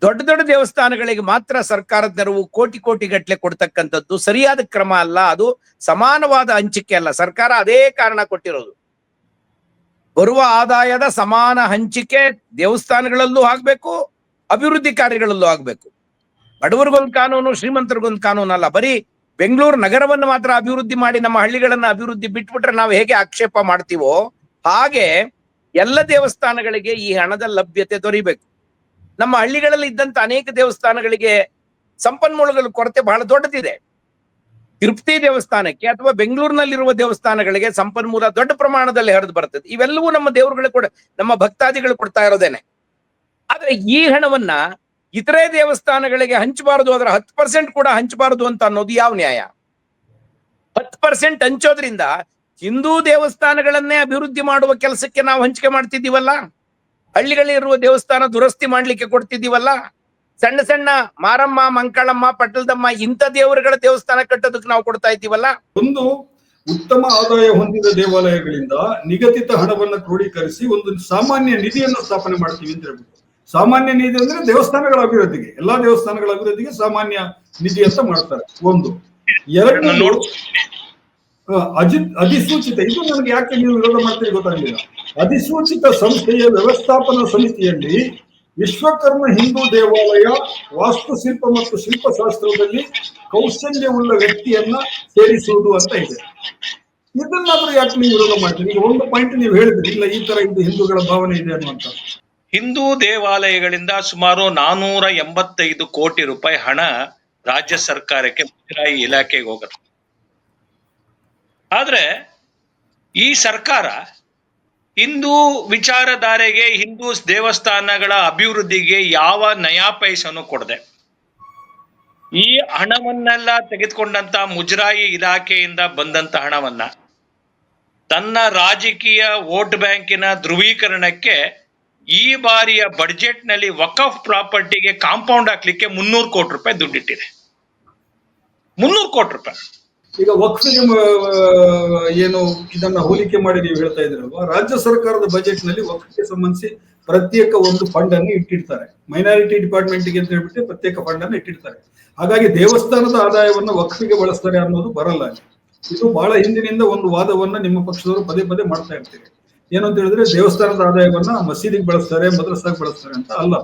ದೊಡ್ಡ ದೊಡ್ಡ ದೇವಸ್ಥಾನಗಳಿಗೆ ಮಾತ್ರ ಸರ್ಕಾರದ ನೆರವು ಕೋಟಿ ಕೋಟಿ ಗಟ್ಟಲೆ ಕೊಡ್ತಕ್ಕಂಥದ್ದು ಸರಿಯಾದ ಕ್ರಮ ಅಲ್ಲ. ಅದು ಸಮಾನವಾದ ಹಂಚಿಕೆ ಅಲ್ಲ. ಸರ್ಕಾರ ಅದೇ ಕಾರಣ ಕೊಟ್ಟಿರೋದು. ಬರುವ ಆದಾಯದ ಸಮಾನ ಹಂಚಿಕೆ ದೇವಸ್ಥಾನಗಳಲ್ಲೂ ಆಗ್ಬೇಕು, ಅಭಿವೃದ್ಧಿ ಕಾರ್ಯಗಳಲ್ಲೂ ಆಗ್ಬೇಕು. ಬಡವರಿಗೊಂದು ಕಾನೂನು, ಶ್ರೀಮಂತರಿಗೊಂದು ಕಾನೂನು ಅಲ್ಲ. ಬರೀ ಬೆಂಗಳೂರು ನಗರವನ್ನು ಮಾತ್ರ ಅಭಿವೃದ್ಧಿ ಮಾಡಿ ನಮ್ಮ ಹಳ್ಳಿಗಳನ್ನ ಅಭಿವೃದ್ಧಿ ಬಿಟ್ಬಿಟ್ರೆ ನಾವು ಹೇಗೆ ಆಕ್ಷೇಪ ಮಾಡ್ತೀವೋ ಹಾಗೆ ಎಲ್ಲ ದೇವಸ್ಥಾನಗಳಿಗೆ ಈ ಹಣದ ಲಭ್ಯತೆ ದೊರೀಬೇಕು. ನಮ್ಮ ಹಳ್ಳಿಗಳಲ್ಲಿ ಇದ್ದಂತ ಅನೇಕ ದೇವಸ್ಥಾನಗಳಿಗೆ ಸಂಪನ್ಮೂಲಗಳ ಕೊರತೆ ಬಹಳ ದೊಡ್ಡದಿದೆ. ತಿರುಪತಿ ದೇವಸ್ಥಾನಕ್ಕೆ ಅಥವಾ ಬೆಂಗಳೂರಿನಲ್ಲಿರುವ ದೇವಸ್ಥಾನಗಳಿಗೆ ಸಂಪನ್ಮೂಲ ದೊಡ್ಡ ಪ್ರಮಾಣದಲ್ಲಿ ಹರಿದು ಬರ್ತದೆ. ಇವೆಲ್ಲವೂ ನಮ್ಮ ದೇವರುಗಳು ಕೂಡ, ನಮ್ಮ ಭಕ್ತಾದಿಗಳು ಕೊಡ್ತಾ ಇರೋದೇನೆ. ಆದ್ರೆ ಈ ಹಣವನ್ನ ಇತರೆ ದೇವಸ್ಥಾನಗಳಿಗೆ ಹಂಚಬಾರದು, ಅದರ 10% ಕೂಡ ಹಂಚಬಾರದು ಅಂತ ಅನ್ನೋದು ಯಾವ ನ್ಯಾಯ? 10% ಹಂಚೋದ್ರಿಂದ ಹಿಂದೂ ದೇವಸ್ಥಾನಗಳನ್ನೇ ಅಭಿವೃದ್ಧಿ ಮಾಡುವ ಕೆಲಸಕ್ಕೆ ನಾವು ಹಂಚಿಕೆ ಮಾಡ್ತಿದ್ದೀವಲ್ಲ, ಹಳ್ಳಿಗಳಿರುವ ದೇವಸ್ಥಾನ ದುರಸ್ತಿ ಮಾಡ್ಲಿಕ್ಕೆ ಕೊಡ್ತಿದ್ದೀವಲ್ಲ, ಸಣ್ಣ ಸಣ್ಣ ಮಾರಮ್ಮ, ಮಂಕಳಮ್ಮ, ಪಟ್ಟಲದಮ್ಮ ಇಂಥ ದೇವರುಗಳ ದೇವಸ್ಥಾನ ಕಟ್ಟೋದಕ್ಕೆ ನಾವು ಕೊಡ್ತಾ ಇದ್ದೀವಲ್ಲ. ಒಂದು ಉತ್ತಮ ಆದಾಯ ಹೊಂದಿದ ದೇವಾಲಯಗಳಿಂದ ನಿಗದಿತ ಹಣವನ್ನು ಕ್ರೋಢೀಕರಿಸಿ ಒಂದು ಸಾಮಾನ್ಯ ನಿಧಿಯನ್ನು ಸ್ಥಾಪನೆ ಮಾಡ್ತೀವಿ ಅಂತ ಹೇಳ್ಬಿಟ್ಟು. ಸಾಮಾನ್ಯ ನಿಧಿ ಅಂದ್ರೆ ದೇವಸ್ಥಾನಗಳ ಅಭಿವೃದ್ಧಿಗೆ, ಎಲ್ಲಾ ದೇವಸ್ಥಾನಗಳ ಅಭಿವೃದ್ಧಿಗೆ ಸಾಮಾನ್ಯ ನಿಧಿ ಅಂತ ಮಾಡ್ತಾರೆ. ಒಂದು. ಎರಡನೇದು ಅಧಿಸೂಚಿತ, ಇದು ನನಗೆ ಯಾಕೆ ನೀವು ವಿರೋಧ ಮಾಡ್ತೀರಿ ಗೊತ್ತಾಗಲಿಲ್ಲ. ಅಧಿಸೂಚಿತ ಸಂಸ್ಥೆಯ ವ್ಯವಸ್ಥಾಪನಾ ಸಮಿತಿಯಲ್ಲಿ ವಿಶ್ವಕರ್ಮ ಹಿಂದೂ ದೇವಾಲಯ ವಾಸ್ತುಶಿಲ್ಪ ಮತ್ತು ಶಿಲ್ಪಶಾಸ್ತ್ರದಲ್ಲಿ ಕೌಶಲ್ಯವುಳ್ಳ ವ್ಯಕ್ತಿಯನ್ನ ಸೇರಿಸುವುದು ಅಂತ ಇದೆ. ಇದನ್ನಾದ್ರೂ ಯಾಕೆ ನೀವು ವಿರೋಧ ಮಾಡ್ತೀರಿ? ಈಗ ಒಂದು ಪಾಯಿಂಟ್ ನೀವು ಹೇಳಿದ್ರಿ, ಇಲ್ಲ ಈ ತರ ಇದು ಹಿಂದೂಗಳ ಭಾವನೆ ಇದೆ ಅನ್ನುವಂತ. ಹಿಂದೂ ದೇವಾಲಯಗಳಿಂದ ಸುಮಾರು 485 ಕೋಟಿ ರೂಪಾಯಿ ಹಣ ರಾಜ್ಯ ಸರ್ಕಾರಕ್ಕೆ ಮುಜರಾಯಿ ಇಲಾಖೆಗೆ ಹೋಗುತ್ತೆ. ಆದ್ರೆ ಈ ಸರ್ಕಾರ ಹಿಂದೂ ವಿಚಾರಧಾರೆಗೆ, ಹಿಂದೂ ದೇವಸ್ಥಾನಗಳ ಅಭಿವೃದ್ಧಿಗೆ ಯಾವ ನಯಾ ಪೈಸನ್ನು ಕೊಡದೆ ಈ ಹಣವನ್ನೆಲ್ಲ ತೆಗೆದುಕೊಂಡಂತ ಮುಜರಾಯಿ ಇಲಾಖೆಯಿಂದ ಬಂದಂತ ಹಣವನ್ನ ತನ್ನ ರಾಜಕೀಯ ವೋಟ್ ಬ್ಯಾಂಕಿನ ಧ್ರುವೀಕರಣಕ್ಕೆ ಈ ಬಾರಿಯ ಬಡ್ಜೆಟ್ ನಲ್ಲಿ ವಕಫ್ ಪ್ರಾಪರ್ಟಿಗೆ ಕಾಂಪೌಂಡ್ ಹಾಕ್ಲಿಕ್ಕೆ 300 ಕೋಟಿ ರೂಪಾಯಿ ದುಡ್ಡಿಟ್ಟಿದೆ. 300 ಕೋಟಿ ರೂಪಾಯಿ. ಈಗ ವಕ್ಫಿಗೆ ಏನು ಇದನ್ನ ಹೋಲಿಕೆ ಮಾಡಿ ನೀವು ಹೇಳ್ತಾ ಇದ್ರಲ್ವಾ, ರಾಜ್ಯ ಸರ್ಕಾರದ ಬಜೆಟ್ ನಲ್ಲಿ ವಕ್ಫಿಗೆ ಸಂಬಂಧಿಸಿ ಪ್ರತ್ಯೇಕ ಒಂದು ಫಂಡ್ ಅನ್ನು ಇಟ್ಟಿರ್ತಾರೆ. ಮೈನಾರಿಟಿ ಡಿಪಾರ್ಟ್ಮೆಂಟ್ಗೆ ಅಂತ ಹೇಳ್ಬಿಟ್ಟು ಪ್ರತ್ಯೇಕ ಫಂಡ್ ಅನ್ನು ಇಟ್ಟಿರ್ತಾರೆ. ಹಾಗಾಗಿ ದೇವಸ್ಥಾನದ ಆದಾಯವನ್ನು ವಕ್ಫಿಗೆ ಬಳಸ್ತಾರೆ ಅನ್ನೋದು ಬರಲ್ಲ. ಇದು ಬಹಳ ಹಿಂದಿನಿಂದ ಒಂದು ವಾದವನ್ನ ನಿಮ್ಮ ಪಕ್ಷದವರು ಪದೇ ಪದೇ ಮಾಡ್ತಾ ಇರ್ತೀರಿ. ಏನು ಅಂತ ಹೇಳಿದ್ರೆ ದೇವಸ್ಥಾನದ ಆದಾಯವನ್ನ ಮಸೀದಿಗೆ ಬಳಸ್ತಾರೆ, ಮದ್ರಸಾಗೆ ಬಳಸ್ತಾರೆ ಅಂತ ಅಲ್ಲ.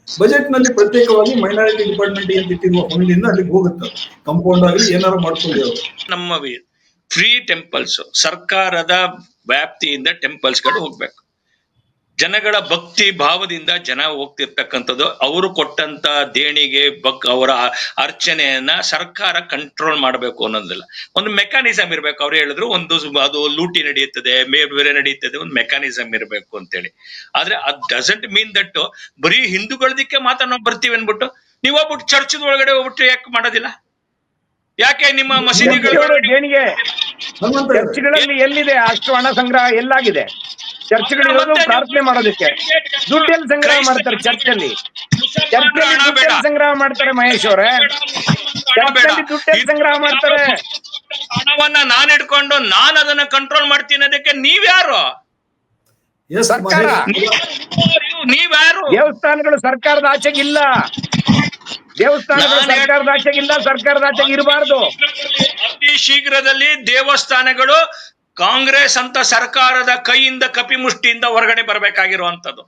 ಬಜೆಟ್ ನಲ್ಲಿ ಪ್ರತ್ಯೇಕವಾಗಿ ಮೈನಾರಿಟಿ ಡಿಪಾರ್ಟ್ಮೆಂಟ್ ಅಂತ ಇಟ್ಟಿರುವ ಫಂಡಿಂದ ಅಲ್ಲಿಗೆ ಹೋಗುತ್ತೆ. ಕಂಪೌಂಡ್ ಆಗಲಿ ಏನಾರು ಮಾಡ್ಕೊಳ್ಳಿ. ನಮ್ಮ ಫ್ರೀ ಟೆಂಪಲ್ಸ್ ಸರ್ಕಾರದ ವ್ಯಾಪ್ತಿಯಿಂದ ಟೆಂಪಲ್ಸ್ ಗಳು ಹೋಗ್ಬೇಕು. ಜನಗಳ ಭಕ್ತಿ ಭಾವದಿಂದ ಜನ ಹೋಗ್ತಿರ್ತಕ್ಕಂಥದ್ದು. ಅವರು ಕೊಟ್ಟಂತ ದೇಣಿಗೆ ಅವರ ಅರ್ಚನೆಯನ್ನ ಸರ್ಕಾರ ಕಂಟ್ರೋಲ್ ಮಾಡಬೇಕು ಅನ್ನೋದಿಲ್ಲ. ಒಂದು ಮೆಕ್ಯಾನಿಸಮ್ ಇರ್ಬೇಕು. ಅವ್ರು ಹೇಳಿದ್ರು ಒಂದು ಅದು ಲೂಟಿ ನಡೆಯುತ್ತದೆ, ಬೇರೆ ನಡೆಯುತ್ತದೆ, ಒಂದು ಮೆಕ್ಯಾನಿಸಮ್ ಇರಬೇಕು ಅಂತೇಳಿ. ಆದ್ರೆ ಅದ್ ಡಸಂಟ್ ಮೀನ್ ದಟ್ ಬರೀ ಹಿಂದೂಗಳದಕ್ಕೆ ಮಾತ್ರ ನಾವು ಬರ್ತೀವಿ ಅನ್ಬಿಟ್ಟು ನೀವು ಹೋಗ್ಬಿಟ್ಟು ಚರ್ಚದ ಒಳಗಡೆ ಹೋಗ್ಬಿಟ್ಟು ಯಾಕೆ ಮಾಡೋದಿಲ್ಲ? ಯಾಕೆ ನಿಮ್ಮ ಮಸೀದಿಗಳು ದೇಣಿಗೆ ಚರ್ಚ್ಗಳಲ್ಲಿ ಎಲ್ಲಿದೆ? ಅಷ್ಟು ಹಣ ಸಂಗ್ರಹ ಎಲ್ಲಾಗಿದೆ? ಚರ್ಚ್ಗಳಿರೋದು ಪ್ರಾರ್ಥನೆ ಮಾಡೋದಕ್ಕೆ. ದುಡ್ಡೆಲ್ಲಿ ಸಂಗ್ರಹ ಮಾಡ್ತಾರೆ ಚರ್ಚಲ್ಲಿ? ಚರ್ಚಲ್ಲಿ ದುಡ್ಡೆಲ್ಲಿ ಸಂಗ್ರಹ ಮಾಡ್ತಾರೆ ಮಹೇಶ್ ಅವರೇ? ಚರ್ಚಲ್ಲಿ ದುಡ್ಡೆಲ್ಲಿ ಸಂಗ್ರಹ ಮಾಡ್ತಾರೆ? ಹಣವನ್ನ ನಾನ್ ಇಟ್ಕೊಂಡು ನಾನು ಅದನ್ನ ಕಂಟ್ರೋಲ್ ಮಾಡ್ತೀನಿ. ಅದಕ್ಕೆ ನೀವ್ಯಾರು? ಸರ್ಕಾರ. ನೀವ್ಯಾರು? ದೇವಸ್ಥಾನಗಳು ಸರ್ಕಾರದ ಆಚೆಗಿಲ್ಲ. ದೇವಸ್ಥಾನಗಳು ಸರ್ಕಾರದ ಆಚೆಗಿಲ್ಲ, ಸರ್ಕಾರದ ಆಚೆಗೆ ಇರಬಾರ್ದು. ಅತಿ ಶೀಘ್ರದಲ್ಲಿ ದೇವಸ್ಥಾನಗಳು ಕಾಂಗ್ರೆಸ್ ಅಂತ ಸರ್ಕಾರದ ಕೈಯಿಂದ ಕಪಿಮುಷ್ಟಿಯಿಂದ ಹೊರಗಡೆ ಬರಬೇಕಾಗಿರುವಂತದ್ದು.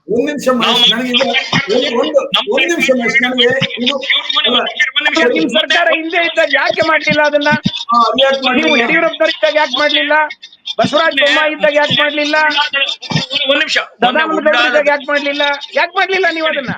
ನಿಮ್ ಸರ್ಕಾರ ಹಿಂದೆ ಇದ್ದಾಗ ಯಾಕೆ ಮಾಡ್ಲಿಲ್ಲ ಅದನ್ನ? ನೀವು ಯಡಿಯೂರಪ್ಪನವ್ರ ಇದ್ದಾಗ ಯಾಕೆ ಮಾಡ್ಲಿಲ್ಲ? ಬಸವರಾಜ ಬೊಮ್ಮಾಯಿ ಇದ್ದಾಗ ಯಾಕೆ ಮಾಡ್ಲಿಲ್ಲ? ಒಂದ್ ನಿಮಿಷ ಸದಾನಂದ ಗೌಡ ಇದ್ದಾಗ ಯಾಕೆ ಮಾಡ್ಲಿಲ್ಲ? ಯಾಕೆ ಮಾಡ್ಲಿಲ್ಲ ನೀವು ಅದನ್ನ?